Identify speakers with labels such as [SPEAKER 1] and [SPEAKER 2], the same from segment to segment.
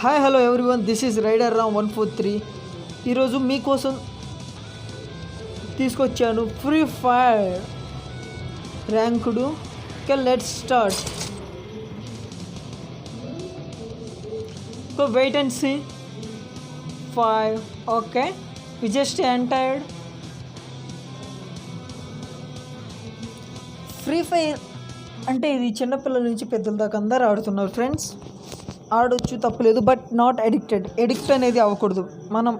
[SPEAKER 1] Hi hello everyone, this is rider Ram 143. ఈరోజు మీకోసం తీసుకొచ్చాను ఫ్రీ ఫైర్ ర్యాంకుడు. Okay, let's start. So wait and see. 5. Okay, we just entered. Free fire అంటే ఇది చిన్నపిల్లల నుంచి పెద్దల దాకా అందరూ ఆడుతున్నారు ఫ్రెండ్స్. ఆడొచ్చు, తప్పులేదు, బట్ నాట్ ఎడిక్ట్ అనేది అవ్వకూడదు మనం.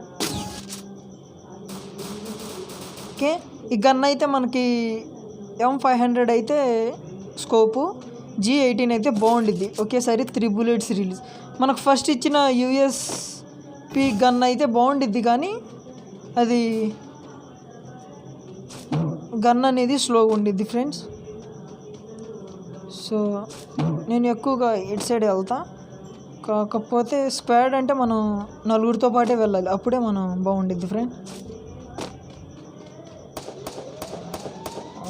[SPEAKER 1] ఓకే, ఈ గన్ అయితే మనకి M500 అయితే స్కోపు, G18 అయితే బాగుండిద్ది. ఒకేసారి 3 bullets రిలీజ్. మనకు ఫస్ట్ ఇచ్చిన USP గన్ అయితే బాగుండిద్ది, కానీ అది గన్ అనేది స్లోగా ఉండిద్ది ఫ్రెండ్స్. సో నేను ఎక్కువగా ఇటు సైడ్ వెళ్తా. కాకపోతే స్క్వాడ్ అంటే మనం నలుగురితో పాటే వెళ్ళాలి, అప్పుడే మనం బాగుండిద్ది ఫ్రెండ్.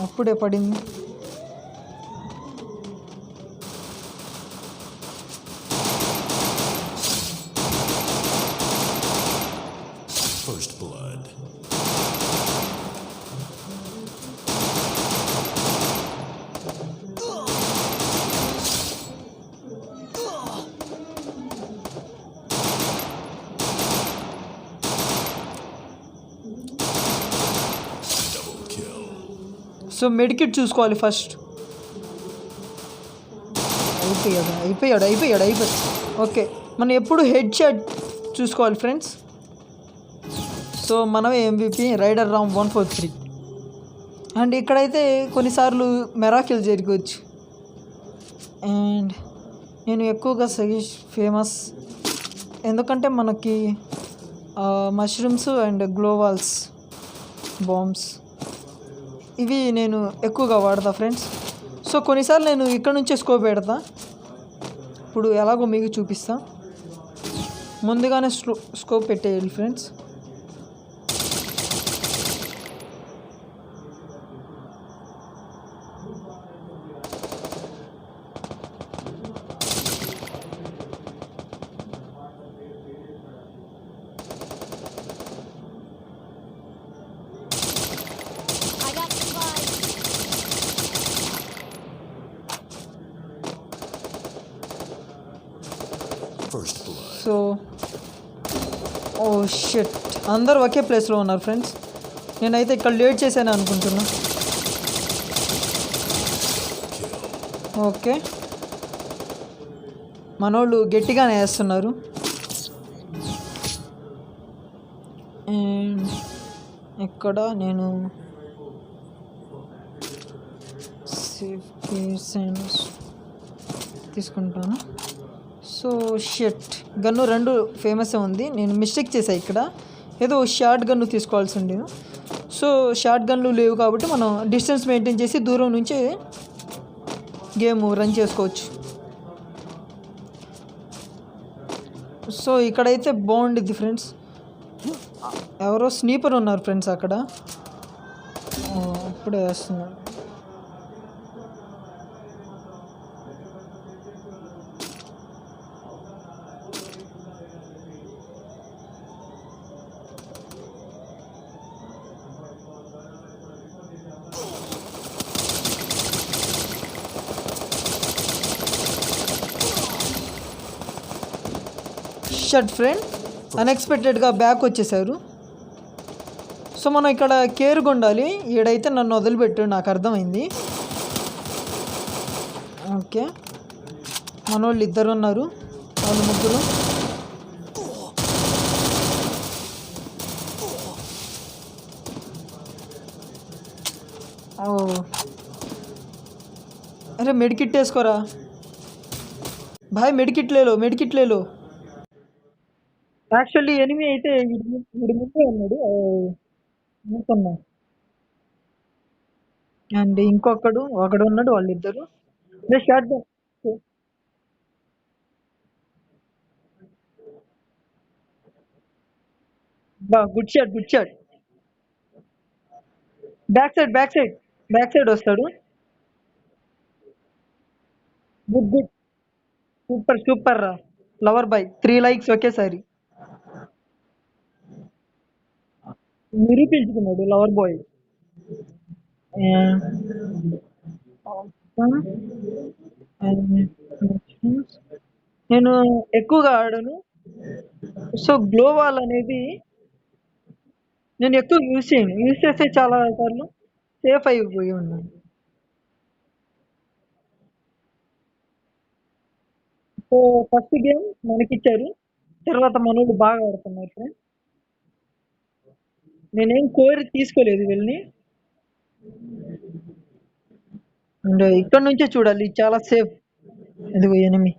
[SPEAKER 1] అప్పుడే పడింది.
[SPEAKER 2] First blood.
[SPEAKER 1] సో మెడికిట్ చూసుకోవాలి ఫస్ట్. అయిపోయాడు. ఓకే, మనం ఎప్పుడు హెడ్ షాట్ చూసుకోవాలి ఫ్రెండ్స్. సో మనమే MVP రైడర్ రామ్ 143. అండ్ ఇక్కడైతే కొన్నిసార్లు మెరాకిల్ జరగవచ్చు. అండ్ నేను ఎక్కువగా ఫేమస్ ఎందుకంటే మనకి మష్రూమ్స్ అండ్ గ్లోవాల్స్ బాంబ్స్ ఇవి నేను ఎక్కువగా వాడతా ఫ్రెండ్స్. సో కొన్నిసార్లు నేను ఇక్కడ నుంచే స్కోప్ పెడతా. ఇప్పుడు ఎలాగో మీకు చూపిస్తా. ముందుగానే స్కోప్ పెట్టేయాలి ఫ్రెండ్స్. సో ఓ షిట్, అందరూ ఒకే ప్లేస్లో ఉన్నారు ఫ్రెండ్స్. నేనైతే ఇక్కడ లేట్ చేశాను అనుకుంటున్నా. ఓకే, మనోళ్ళు గట్టిగానే వేస్తున్నారు. అండ్ ఇక్కడ నేను సేఫ్టీ సెన్స్ తీసుకుంటాను. సో షర్ట్ గన్ను 2 ఫేమస్ ఉంది. నేను మిస్టేక్ చేశాను ఇక్కడ, ఏదో షార్ట్ గన్ను తీసుకోవాల్సి ఉండేది. సో షార్ట్ గన్లు లేవు కాబట్టి మనం డిస్టెన్స్ మెయింటైన్ చేసి దూరం నుంచే గేమ్ రన్ చేసుకోవచ్చు. సో ఇక్కడైతే బాగుండిద్ది ఫ్రెండ్స్. ఎవరో స్నీపర్ ఉన్నారు ఫ్రెండ్స్ అక్కడ, ఇప్పుడే వేస్తున్నారు. షట్ ఫ్రెండ్, అన్ఎక్స్పెక్టెడ్గా బ్యాక్ వచ్చేసారు. సో మనం ఇక్కడ కేర్గా ఉండాలి. ఈడైతే నన్ను వదిలిపెట్టు, నాకు అర్థమైంది. ఓకే, మన వాళ్ళు 2 ఉన్నారు, వాళ్ళు 3. అరే మెడికిట్ వేసుకోరా భాయ్, మెడికిట్ లేలో. యాక్చువల్లీ ఎనిమి అయితే వీడి ముందే ఉన్నాడు అనుకున్నా. అండ్ ఒకడు ఉన్నాడు, వాళ్ళిద్దరు. Short good shot. Back side వస్తాడు. గుడ్, సూపర్ రా. లవర్ బాయ్ 3 లైక్స్ ఒకేసారి. నిరూపించుకున్నాడు లవర్ బాయ్. నేను ఎక్కువగా ఆడను. సో గ్లో వాల్ అనేది నేను ఎక్కువ యూజ్ చేయను. యూజ్ చేస్తే చాలా సార్లు సేఫ్ అయిపోయి ఉన్నాను. సో ఫస్ట్ గేమ్ మనకిచ్చారు. తర్వాత మనోళ్ళు బాగా ఆడుతున్నారు ఫ్రెండ్స్. నేనేం కోరి తీసుకోలేదు వీళ్ళని. అండ్ ఇక్కడ నుంచే చూడాలి చాలా సేఫ్. ఇదిగో ఎనిమి.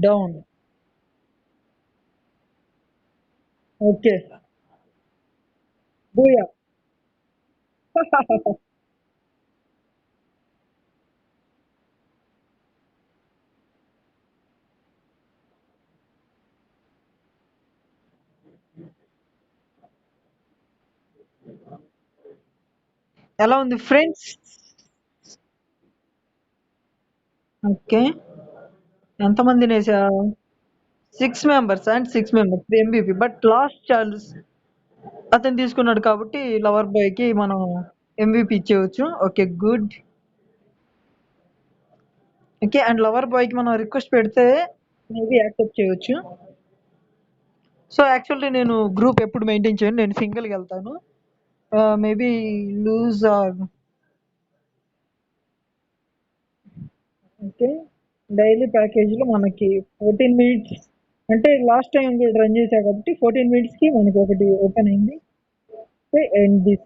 [SPEAKER 1] డౌన్. ఓకే. బూయా. ఎలా ఉంది ఫ్రెండ్స్? ఓకే. ఎంతమందిని వేసా? 6 members and 6 members MVP. But last chance అతను తీసుకున్నాడు కాబట్టి లవర్ బాయ్కి మనం ఎంవీపీ ఇచ్చేయచ్చు. Okay good. Okay. And lover బాయ్కి మనం రిక్వెస్ట్ పెడితే మేబీ యాక్సెప్ట్ చేయొచ్చు. సో యాక్చువల్లీ నేను గ్రూప్ ఎప్పుడు మెయింటైన్ చేయను. నేను సింగిల్గా వెళ్తాను. Maybe lose or okay. Daily ప్యాకేజ్లో మనకి 14 మినిట్స్ అంటే లాస్ట్ టైం కూడా రన్ చేశా కాబట్టి 14 మినిట్స్కి మనకి ఒకటి ఓపెన్ అయింది. And this.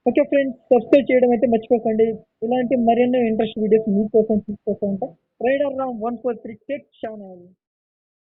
[SPEAKER 1] Okay friends, subscribe చేయడం అయితే మర్చిపోకండి. ఇలాంటి మరెన్నో ఇంట్రెస్ట్ వీడియోస్ మీకోసం తీసుకొస్తా ఉంటాం. Rider Ram 143 tech channel.